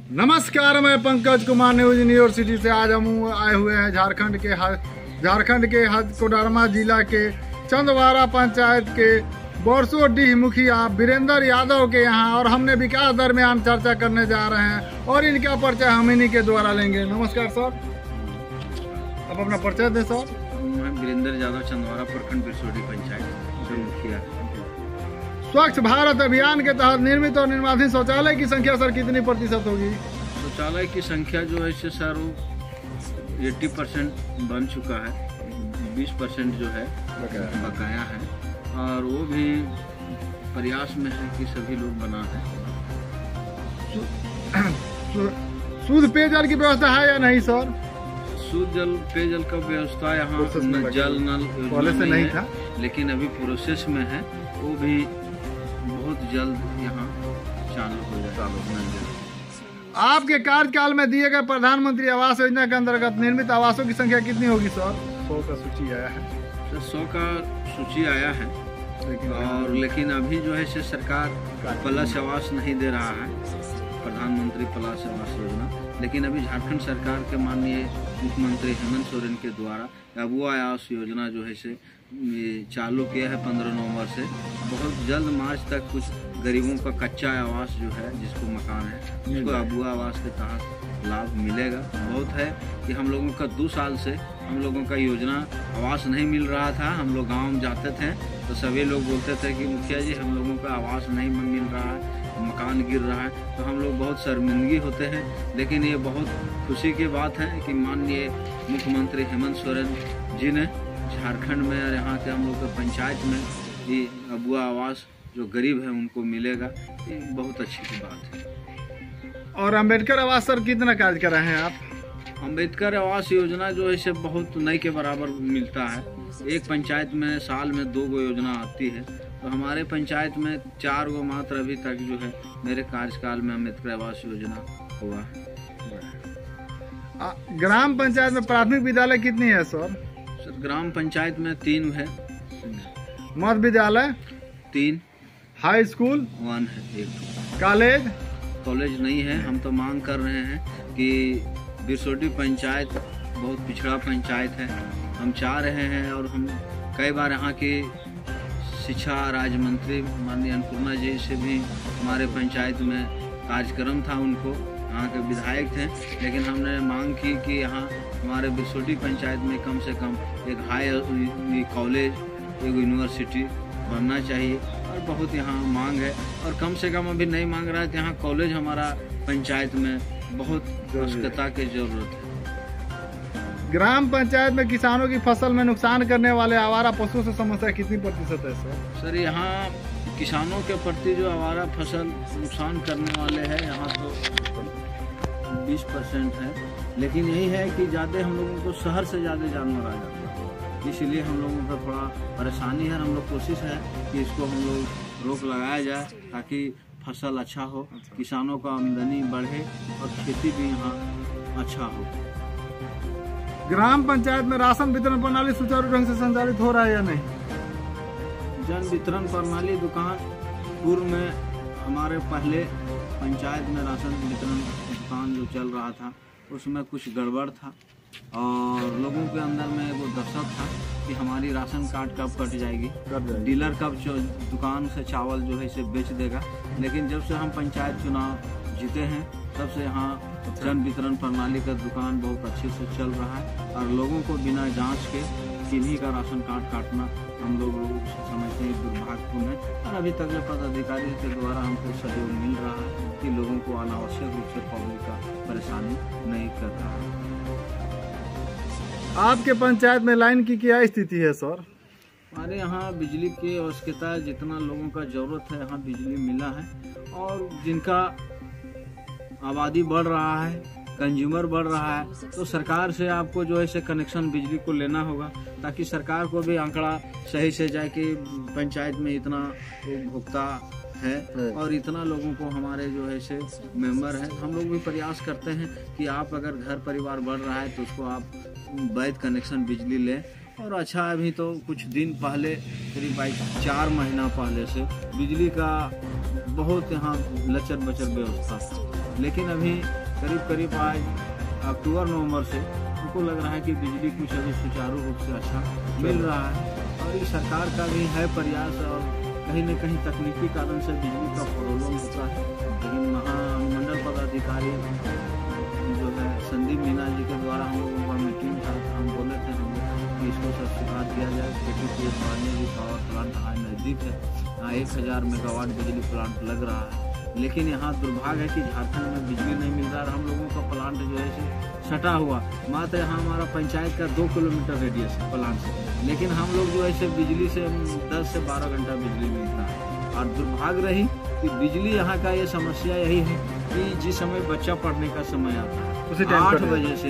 नमस्कार, मैं Pankaj Kumar news university से। आज हम आए हुए हैं झारखंड के कोडरमा जिला के चंदवारा पंचायत के बोरसोडीह मुखिया वीरेंद्र यादव के यहाँ, और हमने विकास दर में हम चर्चा करने जा रहे हैं और इनका परिचय हम इन्हीं के द्वारा लेंगे। नमस्कार सर, अब अपना परिचय दें सर। मैं वीरेंद्र यादव, चंदवारा प्रखंड बोरसोडीह पंचायत से मुखिया। स्वच्छ भारत अभियान के तहत निर्मित और निर्माणाधीन शौचालय की संख्या सर कितनी प्रतिशत होगी? शौचालय की संख्या जो है सर 80% बन चुका है, 20% जो है बकाया है, और वो भी प्रयास में है कि सभी लोग बना है। शुद्ध पेयजल की व्यवस्था है या नहीं सर? शुद्ध पेयजल का व्यवस्था यहाँ जल नल पहले से नहीं था, लेकिन अभी प्रोसेस में है। वो भी बहुत जल्द यहाँ चालू हो जाएगा। आपके कार्यकाल में दिए गए प्रधानमंत्री आवास योजना के अंतर्गत निर्मित आवासों की संख्या कितनी होगी सर? 100 का सूची आया है। 100 का सूची आया है, लेकिन अभी जो है सरकार प्लस आवास नहीं दे रहा है, प्रधानमंत्री प्लस आवास योजना। लेकिन अभी झारखंड सरकार के माननीय मुख्यमंत्री हेमंत सोरेन के द्वारा अबुआ आवास योजना जो है चालू किया है 15 नवंबर से। बहुत जल्द मार्च तक कुछ गरीबों का कच्चा आवास जो है, जिसको मकान है, उसको अबुआ आवास के तहत लाभ मिलेगा। बहुत है कि हम लोगों का 2 साल से हम लोगों का योजना आवास नहीं मिल रहा था। हम लोग गाँव में जाते थे तो सभी लोग बोलते थे कि मुखिया जी हम लोगों का आवास नहीं मिल रहा है, मकान गिर रहा है, तो हम लोग बहुत शर्मिंदगी होते हैं। लेकिन ये बहुत खुशी की बात है कि माननीय मुख्यमंत्री हेमंत सोरेन जी ने झारखंड में और यहाँ के हम लोग के पंचायत में ये अबुआ आवास जो गरीब है उनको मिलेगा, ये बहुत अच्छी बात है। और अम्बेडकर आवास सर कितना कार्य कर रहे हैं आप? अम्बेडकर आवास योजना जो है बहुत नई के बराबर मिलता है। एक पंचायत में साल में 2 गो योजना आती है, तो हमारे पंचायत में 4 गो मात्र अभी तक जो है मेरे कार्यकाल में अम्बेडकर आवास योजना हुआ है। ग्राम पंचायत में प्राथमिक विद्यालय कितनी है सर? सर ग्राम पंचायत में 3 है, मध्य विद्यालय 3, हाई स्कूल 1 है, 1 कॉलेज नहीं है। हम तो मांग कर रहे हैं कि बोरसोडीह पंचायत बहुत पिछड़ा पंचायत है, हम चाह रहे हैं, और हम कई बार यहाँ के शिक्षा राज्य मंत्री माननीय अन्नपूर्णा जी से भी हमारे पंचायत में कार्यक्रम था, उनको यहाँ के विधायक थे, लेकिन हमने मांग की कि यहाँ हमारे बोरसोडीह पंचायत में कम से कम एक हाई कॉलेज, एक यूनिवर्सिटी बनना चाहिए, और बहुत यहाँ मांग है। और कम से कम अभी नहीं मांग रहा है कि यहाँ कॉलेज हमारा पंचायत में बहुत आवश्यकता की जरूरत है। ग्राम पंचायत में किसानों की फसल में नुकसान करने वाले आवारा पशुओं से समस्या कितनी प्रतिशत है सर? सर यहाँ किसानों के प्रति जो आवारा फसल नुकसान करने वाले हैं यहाँ तो 20% है, लेकिन यही है कि ज़्यादा हम लोगों को शहर से ज़्यादा जानवर आ जाते हैं, इसलिए हम लोगों को थोड़ा परेशानी है। हम लोग कोशिश है कि इसको हम लोग रोक लगाया जाए ताकि फसल अच्छा हो, किसानों का आमदनी बढ़े और खेती भी यहाँ अच्छा हो। ग्राम पंचायत में राशन वितरण प्रणाली सुचारू ढंग से संचालित हो रहा है या नहीं? जन वितरण प्रणाली दुकान पूर्व में हमारे पहले पंचायत में राशन वितरण दुकान जो चल रहा था उसमें कुछ गड़बड़ था, और लोगों के अंदर में वो दहशत था कि हमारी राशन कार्ड कब कट जाएगी, डीलर कब दुकान से चावल जो है इसे बेच देगा। लेकिन जब से हम पंचायत चुनाव जीते हैं तब से यहाँ जन वितरण प्रणाली का दुकान बहुत अच्छे से चल रहा है, और लोगों को बिना जांच के किन्हीं का राशन कार्ड काटना हम लोग समझते हैं दुर्भाग्यपूर्ण है। और अभी तक पदाधिकारी के द्वारा हमको सहयोग मिल रहा है कि लोगों को अनावश्यक रूप से पब्लिक का परेशानी नहीं कर रहा है। आपके पंचायत में लाइन की क्या स्थिति है सर? हमारे यहाँ बिजली की आवश्यकता है, जितना लोगों का जरूरत है यहाँ बिजली मिला है, और जिनका आबादी बढ़ रहा है, कंज्यूमर बढ़ रहा है, तो सरकार से आपको जो है कनेक्शन बिजली को लेना होगा, ताकि सरकार को भी आंकड़ा सही से जाए कि पंचायत में इतना उपभोक्ता है और इतना लोगों को हमारे जो है से मेंबर है। हम लोग भी प्रयास करते हैं कि आप अगर घर परिवार बढ़ रहा है तो उसको आप वैध कनेक्शन बिजली लें। और अच्छा, अभी तो कुछ दिन पहले करीब 4 महीना पहले से बिजली का बहुत यहाँ लचर बचर व्यवस्था था। लेकिन अभी करीब आज अक्टूबर नवंबर से हमको लग रहा है कि बिजली कुछ अभी सुचारू रूप से अच्छा मिल रहा है। और ये सरकार का भी है प्रयास, और कहीं न कहीं तकनीकी कारण से बिजली का प्रॉब्लम होता है। लेकिन महामंडल पदाधिकारी जो है संदीप मीना जी के द्वारा हम लोगों का मीटिंग था, हम बोले थे हम कि इसको सब्सिडाइज दिया जाए। KTPS भी पावर प्लांट यहाँ नज़दीक है, यहाँ 1000 मेगावाट बिजली प्लांट लग रहा है। लेकिन यहाँ दुर्भाग्य है कि झारखंड में बिजली नहीं मिल रहा है। हम लोगों का प्लांट जो है सटा हुआ, मात्र यहाँ हमारा पंचायत का 2 किलोमीटर रेडियस है प्लांट से। लेकिन हम लोग जो है बिजली से 10 से 12 घंटा बिजली मिलता है। और दुर्भाग्य रही कि बिजली यहाँ का ये समस्या यही है कि जिस समय बच्चा पढ़ने का समय आता है उसी 8 बजे से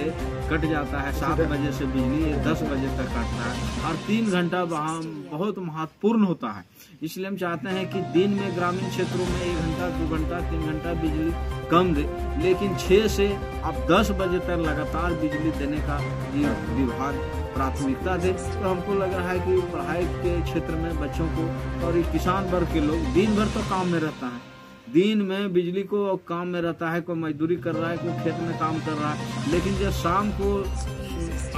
कट जाता है, 7 बजे से बिजली 10 बजे तक कटता है, और 3 घंटा वहाँ बहुत महत्वपूर्ण होता है। इसलिए हम चाहते हैं कि दिन में ग्रामीण क्षेत्रों में 1 घंटा 2 घंटा 3 घंटा बिजली कम दे, लेकिन 6 से अब 10 बजे तक लगातार बिजली देने का ये विभाग प्राथमिकता दे। तो हमको लग रहा है कि पढ़ाई के क्षेत्र में बच्चों को, और किसान वर्ग के लोग दिन भर तो काम में रहता है, दिन में बिजली को काम में रहता है, कोई मजदूरी कर रहा है, कोई खेत में काम कर रहा है। लेकिन जब शाम को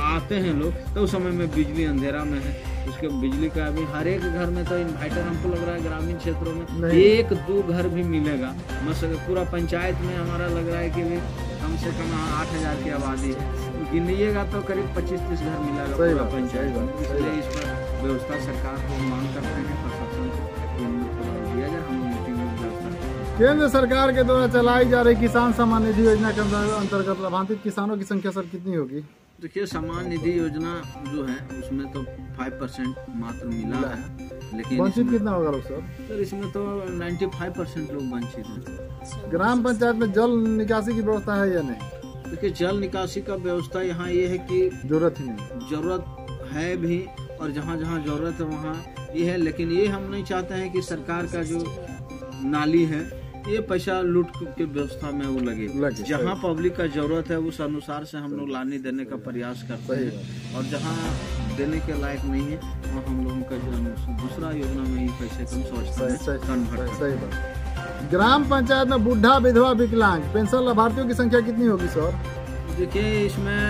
आते हैं लोग तो उस समय में बिजली अंधेरा में है। उसके बिजली का अभी हर एक घर में तो इन्वर्टर हमको लग रहा है ग्रामीण क्षेत्रों में 1-2 घर भी मिलेगा। मतलब पूरा पंचायत में हमारा लग रहा है कि भी कम से कम 8000 की आबादी है, गिनिएगा तो करीब 25-30 घर मिलेगा पूरा पंचायत में। इसलिए इस पर व्यवस्था सरकार को मांग करते हैं, प्रशासन को दिया जाए। हम मीटिंग में व्यवस्था केंद्र सरकार के द्वारा चलाई जा रही किसान सम्मान निधि योजना के अंतर्गत लाभान्वित किसानों की संख्या सर कितनी होगी? देखिए, सम्मान निधि योजना जो है उसमें तो 5% मात्र मिला है, लेकिन वंचित कितना होगा लोग सर? इसमें तो 95% लोग वंचित हैं। ग्राम पंचायत में जल निकासी की व्यवस्था है या नहीं? देखिए, जल निकासी का व्यवस्था यहाँ ये है कि जरूरत ही नहीं, जरूरत है भी, और जहाँ जहाँ जरूरत है वहाँ ये है। लेकिन ये हम नहीं चाहते हैं कि सरकार का जो नाली है ये पैसा लूट के व्यवस्था में वो लगे। जहाँ पब्लिक का जरूरत है उस अनुसार से हम लोग लानी देने का प्रयास करते हैं, और जहाँ देने के लायक नहीं है वहाँ हम लोगों का जो दूसरा योजना में ही पैसे कम सोचते हैं। ग्राम पंचायत में बुढ़ा, विधवा, विकलांग पेंशन लाभार्थियों की संख्या कितनी होगी सर? देखिए, इसमें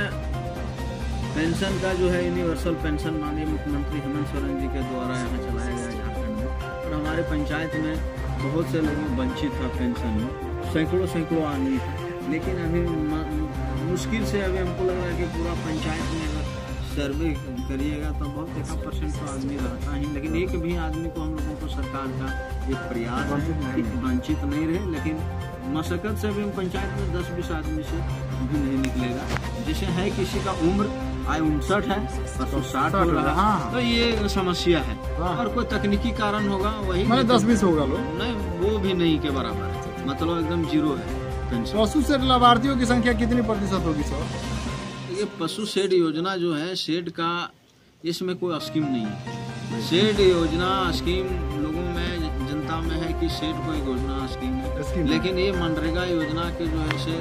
पेंशन का जो है यूनिवर्सल पेंशन माननीय मुख्यमंत्री हेमंत सोरेन जी के द्वारा यहाँ चलाया गया झारखंड में, और हमारे पंचायत में बहुत से लोग वंचित था पेंशन में, सैकड़ों आदमी था। लेकिन अभी मुश्किल से अभी हमको लग रहा है कि पूरा पंचायत में अगर सर्वे करिएगा तो बहुत 1% तो आदमी रहता है, लेकिन एक भी आदमी को हम लोगों को सरकार का एक प्रयास वंचित नहीं रहे। लेकिन मशक्कत से भी हम पंचायत में 10-20 आदमी से भी नहीं निकलेगा। जैसे है किसी का उम्र आय 59 है, 60 हो रहा है, तो ये समस्या है। और कोई तकनीकी कारण होगा, वही 10-20 होगा लोग, नहीं वो भी नहीं के बराबर है, मतलब एकदम 0 है। पशु शेड लाभार्थियों की संख्या कितनी % होगी सर? ये पशु शेड योजना जो है, शेड का इसमें कोई स्कीम नहीं है। शेड योजना स्कीम लोगों में, जनता में है कि शेड कोई योजना स्कीम है, लेकिन ये मनरेगा योजना के जो है से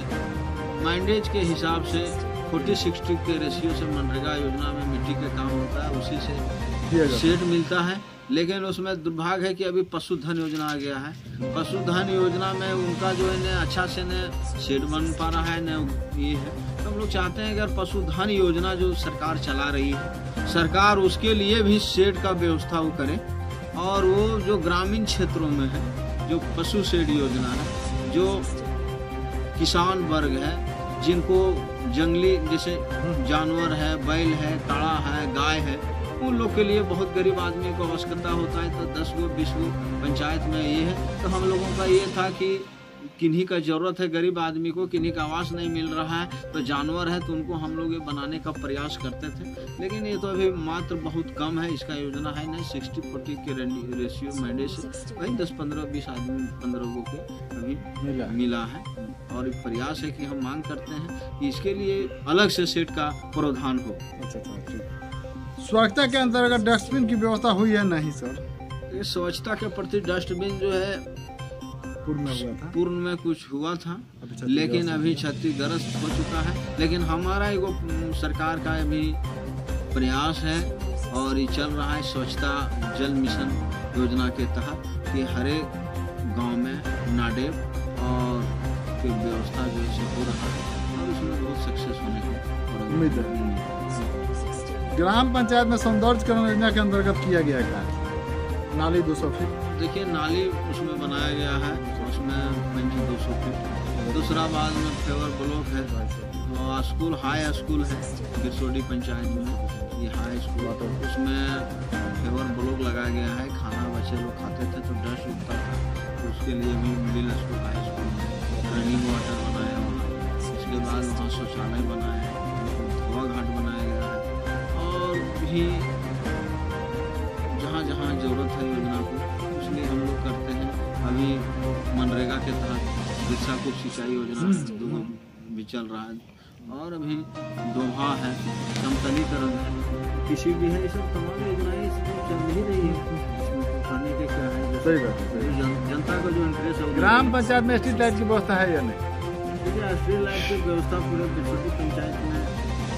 माइंडेज के हिसाब से 40-60 के रेशियो से मनरेगा योजना में मिट्टी का काम होता है, उसी से शेड मिलता है। लेकिन उसमें दुर्भाग्य है कि अभी पशुधन योजना आ गया है। पशुधन योजना में उनका जो है न अच्छा से न शेड बन पा रहा है न ये है। तो हम लोग चाहते हैं अगर पशुधन योजना जो सरकार चला रही है, सरकार उसके लिए भी शेड का व्यवस्था वो करे, और वो जो ग्रामीण क्षेत्रों में है जो पशु शेड योजना है, जो किसान वर्ग है जिनको जंगली जैसे जानवर है, बैल है, काड़ा है, गाय है, उन लोग के लिए बहुत गरीब आदमी को आवश्यकता होता है। तो 10 गो 20 गो पंचायत में ये है। तो हम लोगों का ये था कि किन्हीं का जरूरत है गरीब आदमी को, किन्हीं का आवास नहीं मिल रहा है, तो जानवर है तो उनको हम लोग ये बनाने का प्रयास करते थे। लेकिन ये तो अभी मात्र बहुत कम है, इसका योजना है नहीं। 60-40 के रेशियो मैंडे से वही 10-15-20 आदमी 15 गो के अभी मिला है। और एक प्रयास है कि हम मांग करते हैं कि इसके लिए अलग से सेट का प्रावधान हो। स्वच्छता के अंतर्गत डस्टबिन की व्यवस्था हुई है नहीं सर? ये स्वच्छता के प्रति डस्टबिन जो है पूर्व में कुछ हुआ था, लेकिन अभी क्षतिग्रस्त हो चुका है। लेकिन हमारा एगो सरकार का अभी प्रयास है और ये चल रहा है स्वच्छता जल मिशन योजना के तहत कि हर एक गांव में नाडेप और की व्यवस्था जो है हो रहा है और उसमें बहुत सक्सेस होने की उम्मीद है। ग्राम पंचायत में सौंदर्यकरण योजना के अंतर्गत किया गया है नाली 200 फीट। देखिए नाली उसमें बनाया गया है, उसमें 200 फीट। दूसरा बाद में फेवर ब्लॉक है, स्कूल हाई स्कूल है बिरसोडी पंचायत में, ये हाई स्कूल, तो उसमें फेवर ब्लॉक लगाया गया है। खाना बच्चे लोग खाते थे तो डस्ट उठता था, तो उसके लिए भी मिडिल स्कूल हाई स्कूल में रनिंग वाटर बनाया वहाँ। इसके बाद वहाँ शौचालय बनाया है, हवा घाट बनाया गया है और भी जहाँ जहाँ ज़रूरत है योजना को उसलिए हम लोग करते हैं। अभी मनरेगा के तहत बिरसा कुप सिंचाई योजना भी चल रहा है और अभी दोहा है, समतलीकरण है, कृषि भी है। ये सब तमाम योजनाएं चल ही रही है। खाने के क्या है, सही बात है। जनता का जो इंटरेस्ट है। ग्राम पंचायत में स्ट्रीट लाइट की व्यवस्था है या नहीं? देखिए स्ट्रीट लाइट की व्यवस्था पूरे बिरसोडी पंचायत में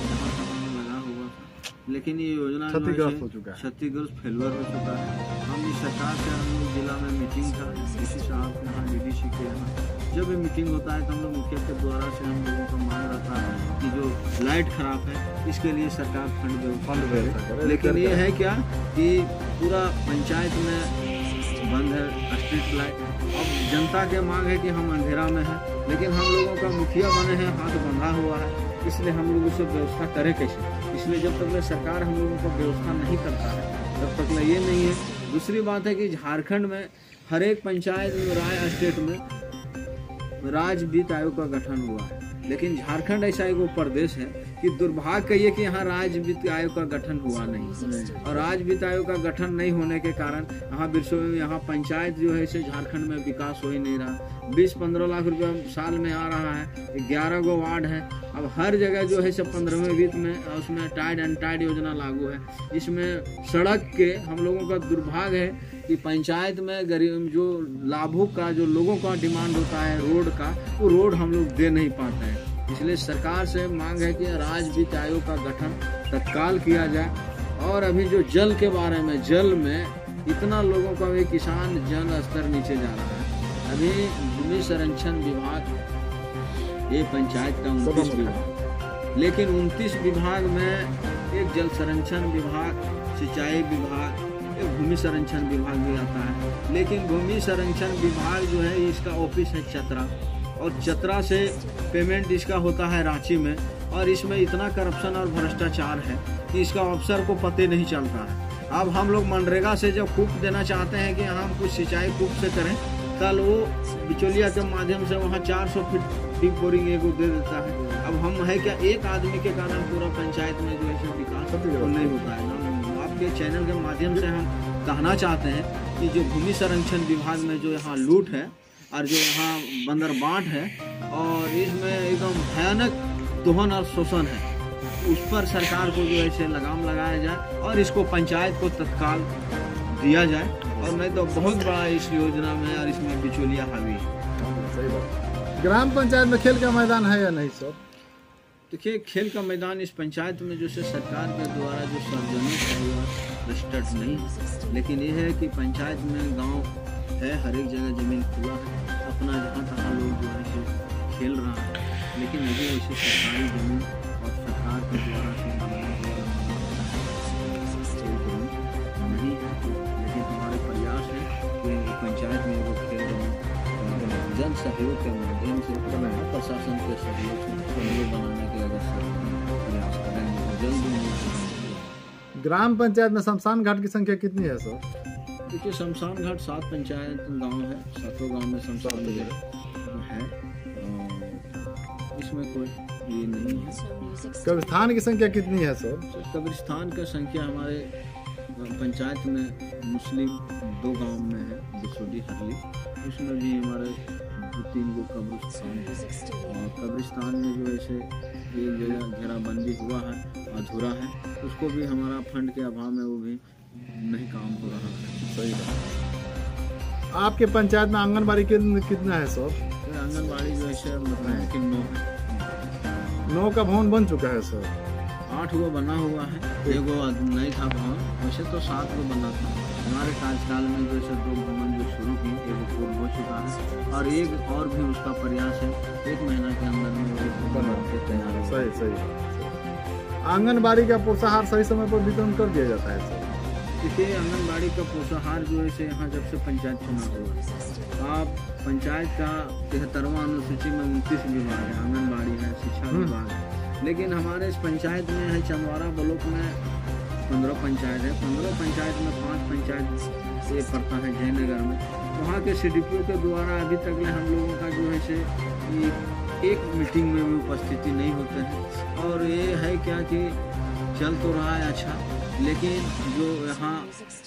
जहाँ तक लगा हुआ था, लेकिन ये योजना क्षतिग्रस्त हो चुका है, क्षतिग्रस्त फेलुअर हो चुका है। हम इस सरकार से हम लोग जिला में मीटिंग था डीसी साहब के यहाँ, डीडीसी के यहाँ, जब भी मीटिंग होता है तो हम लोग मुखिया के द्वारा से हम लोगों का मांग रहता है कि जो लाइट खराब है इसके लिए सरकार फंड दे। लेकिन ये है क्या कि पूरा पंचायत में बंद है स्ट्रीट लाइट। अब जनता के मांग है कि हम अंधेरा में हैं, लेकिन हम लोगों का मुखिया बने हैं, हाथ बंधा हुआ है, इसलिए हम लोग उसे व्यवस्था करें कैसे? इसलिए जब तक सरकार हम लोगों को व्यवस्था नहीं करता है तब तक ये नहीं है। दूसरी बात है कि झारखंड में हर एक पंचायत में राय स्टेट में राज्य वित्त आयोग का गठन हुआ है, लेकिन झारखंड ऐसा एक प्रदेश है कि दुर्भाग्य कहिए कि यहाँ राज्य वित्त आयोग का गठन हुआ नहीं। और राज्य वित्त आयोग का गठन नहीं होने के कारण यहाँ बिरसोडी में यहाँ पंचायत जो है इसे झारखंड में विकास हो ही नहीं रहा। 20-15 लाख रुपया साल में आ रहा है, 11 गो वार्ड है। अब हर जगह जो है सब 15वें वित्त में उसमें टाइड एंड टाइड योजना लागू है। इसमें सड़क के हम लोगों का दुर्भाग्य है कि पंचायत में गरीब जो लाभुक का जो लोगों का डिमांड होता है रोड का, वो रोड हम लोग दे नहीं पाते हैं। इसलिए सरकार से मांग है कि राज्य वित्त आयोग का गठन तत्काल किया जाए। और अभी जो जल के बारे में, जल में इतना लोगों का भी किसान जल स्तर नीचे जा रहा है। अभी भूमि संरक्षण विभाग ये पंचायत का 29 विभाग, लेकिन 29 विभाग में एक जल संरक्षण विभाग, सिंचाई विभाग, एक भूमि संरक्षण विभाग भी आता है। लेकिन भूमि संरक्षण विभाग जो है इसका ऑफिस है चतरा, और चतरा से पेमेंट इसका होता है रांची में, और इसमें इतना करप्शन और भ्रष्टाचार है कि इसका अफसर को पते नहीं चलता है। अब हम लोग मनरेगा से जब कूप देना चाहते हैं कि हम कुछ सिंचाई कूप से करें, कल वो बिचौलिया के माध्यम से वहाँ 400 फीट डीप बोरिंग एगो दे देता है। अब हम है क्या एक आदमी के कारण पूरा पंचायत में जो है विकास नहीं होता है ना। आपके चैनल के माध्यम से हम कहना चाहते हैं कि जो भूमि संरक्षण विभाग में जो यहाँ लूट है और जो यहाँ बंदरबाट है और इसमें एकदम भयानक दोहन और शोषण है, उस पर सरकार को जो है लगाम लगाया जाए और इसको पंचायत को तत्काल दिया जाए, और नहीं तो बहुत बड़ा इस योजना में और इसमें बिचौलिया हावी है। ग्राम पंचायत में खेल का मैदान है या नहीं सर? देखिए खेल का मैदान इस पंचायत में जो सरकार के द्वारा जो सार्वजनिक है वो रजिस्टर्ड नहीं है, लेकिन ये है कि पंचायत में गांव है, हर एक जगह जमीन खुला है, अपना जहाँ तहाँ लोग जो है खेल रहा है। लेकिन अभी ऐसे सरकारी जमीन और सरकार के द्वारा से नहीं है, लेकिन हमारे प्रयास है कि पंचायत में वो खेल जन सहयोग के माध्यम से प्रशासन के सहयोग से बनाने के अगर प्रयास करेंगे तो जल्द। ग्राम पंचायत में शमशान घाट की संख्या कितनी है सर? देखिए शमशान घाट 7 पंचायत गांव है, 7 गांव में शमशान घाट है, इसमें कोई ये नहीं है। कब्रिस्तान की संख्या कितनी है सर? कब्रिस्तान का संख्या हमारे पंचायत में मुस्लिम 2 गांव में है, बिरसोडी हरली, उसमें भी हमारे 2-3 गो कब्रिस्तान है। और कब्रिस्तान में जो ऐसे एक जगह घेराबंदी हुआ है, अधूरा है, उसको भी हमारा फंड के अभाव में वो भी नहीं काम हो रहा है। सही बात। आपके पंचायत में आंगनबाड़ी कितना है सर? आंगनबाड़ी जो है मतलब है कि 9 का भवन बन चुका है सर। 8 गो बना हुआ है, 1 गो नहीं था भवन, वैसे तो 7 गो बना था। हमारे कार्यकाल में जो है 2 भवन जो शुरू किए, एक पूर्ण हो चुका है और एक और भी उसका प्रयास है, 1 महीना के अंदर में वो बन के तैयार हो। सही। आंगनबाड़ी का पोषाहार सही समय पर वितरण कर दिया जाता है सर? देखिए, आंगनबाड़ी का पोषाहार जो है यहाँ जब से पंचायत चुनाव हुआ, आप पंचायत का 73वां अनुसूची में 29 विभाग है, आंगनबाड़ी है, शिक्षा विभाग है, लेकिन हमारे इस पंचायत में है चंदवारा ब्लॉक में 15 पंचायत है, 15 पंचायत में 5 पंचायत से पड़ता है जयनगर में। वहाँ के CDPO के द्वारा अभी तक हम लोगों का जो है एक मीटिंग में भी उपस्थिति नहीं होते हैं। और ये है क्या कि चल तो रहा है अच्छा, लेकिन जो यहाँ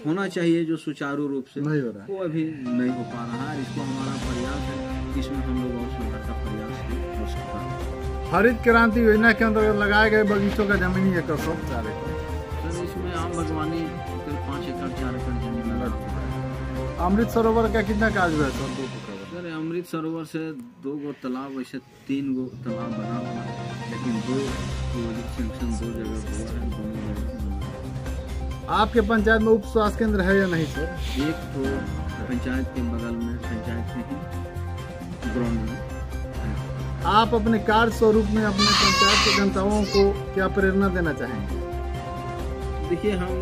होना चाहिए जो सुचारू रूप से नहीं हो रहा है, वो अभी नहीं हो पा रहा है। इसको हमारा प्रयास है, इसमें हम लोग और सुधार का प्रयास हो सकता है। हरित क्रांति योजना के अंतर्गत लगाए गए बगीचों का जमीनी एकड़ सब 4 एकड़ सर, इसमें आम बागवानी 5 एकड़ 4 एकड़ जमीन लगा चुका है। अमृत सरोवर का कितना कार्य हुआ है सर? 2 एकड़। सर, अमृत सरोवर से 2 गो तालाब, वैसे 3 गो तालाब बना हुआ है, लेकिन 2 सेंक्शन 2 जगह हुआ है, दोनों जगह। आपके पंचायत में उप स्वास्थ्य केंद्र है या नहीं सर? एक तो पंचायत के बगल में, पंचायत के ही ग्राउंड में। आप अपने कार्य स्वरूप में अपने पंचायत के जनताओं को क्या प्रेरणा देना चाहेंगे? देखिए, हम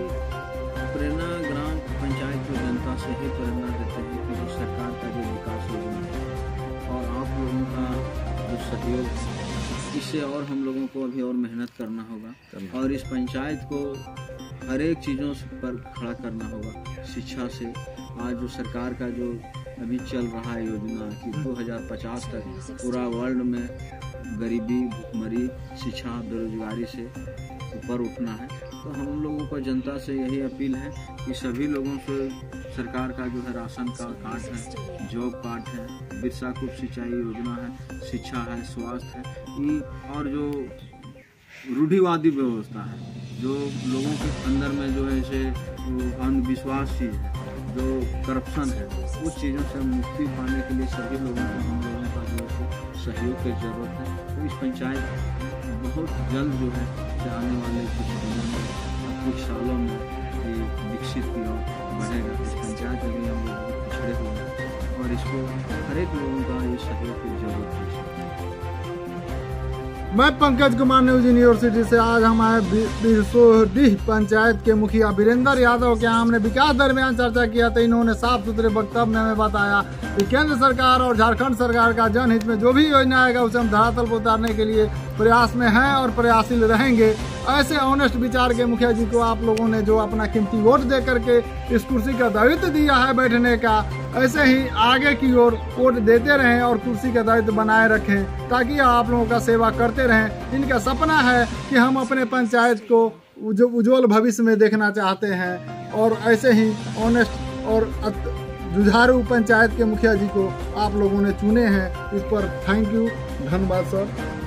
प्रेरणा ग्राम पंचायत की जनता से ही प्रेरणा देते हैं कि जो सरकार का जो विकास योजना है और आप लोगों का जो सहयोग, इससे और हम लोगों को अभी और मेहनत करना होगा और इस पंचायत को हर एक चीज़ों पर खड़ा करना होगा। शिक्षा से आज जो सरकार का जो अभी चल रहा है योजना कि 2050 तक पूरा वर्ल्ड में गरीबी, भुखमरी, शिक्षा, बेरोजगारी से ऊपर उठना है, तो हम लोगों को जनता से यही अपील है कि सभी लोगों से सरकार का जो है राशन का कार्ड है, जॉब कार्ड है, बिरसा कुप सिंचाई योजना है, शिक्षा है, स्वास्थ्य है, और जो रूढ़िवादी व्यवस्था है, जो लोगों के अंदर में जो है से अंधविश्वास चीज़ है, जो करप्शन है, उस चीज़ों से मुक्ति पाने के लिए सभी लोगों को हम लोगों का जो है सहयोग की जरूरत है। तो इस पंचायत बहुत जल्द जो है आने वाले कुछ दिनों में, कुछ सालों में ये विकसित की ओर बढ़ेगा। इस पंचायत में हम लोग बहुत पिछड़े हुए हैं और इसको हर एक लोगों का ये सहयोग की जरूरत है। मैं पंकज कुमार न्यूज यूनिवर्सिटी से आज हम आए बिरसोडीह पंचायत के मुखिया वीरेंद्र यादव के हमने विकास दरमियान चर्चा किया, तो इन्होंने साफ सुथरे वक्तव्य में बताया कि केंद्र सरकार और झारखंड सरकार का जनहित में जो भी योजना आएगा उसे हम धरातल पर उतारने के लिए प्रयास में हैं और प्रयासशील रहेंगे। ऐसे ऑनेस्ट विचार के मुखिया जी को आप लोगों ने जो अपना कीमती वोट दे करके इस कुर्सी का दायित्व दिया है बैठने का, ऐसे ही आगे की ओर वोट देते रहें और कुर्सी का दायित्व बनाए रखें ताकि आप लोगों का सेवा करते रहें। इनका सपना है कि हम अपने पंचायत को उज्जवल भविष्य में देखना चाहते हैं और ऐसे ही ऑनेस्ट और जुझारू पंचायत के मुखिया जी को आप लोगों ने चुने हैं। इस पर थैंक यू, धन्यवाद सर।